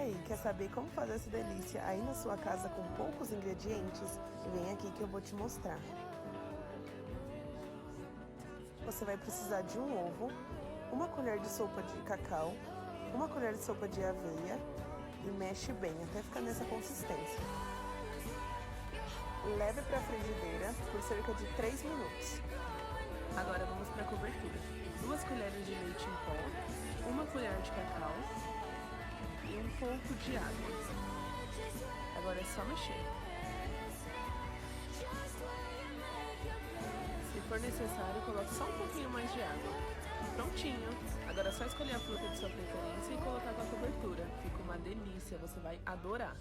aí, quer saber como fazer essa delícia aí na sua casa com poucos ingredientes? Vem aqui que eu vou te mostrar. Você vai precisar de um ovo, uma colher de sopa de cacau, uma colher de sopa de aveia e mexe bem até ficar nessa consistência. Leve para a frigideira por cerca de 3 minutos. Agora vamos para a cobertura. 2 colheres de leite em pó, uma colher de cacau e um pouco de água. Agora é só mexer. Se for necessário, coloque só um pouquinho mais de água. Prontinho! Agora é só escolher a fruta de sua preferência e colocar com a cobertura. Fica uma delícia, você vai adorar!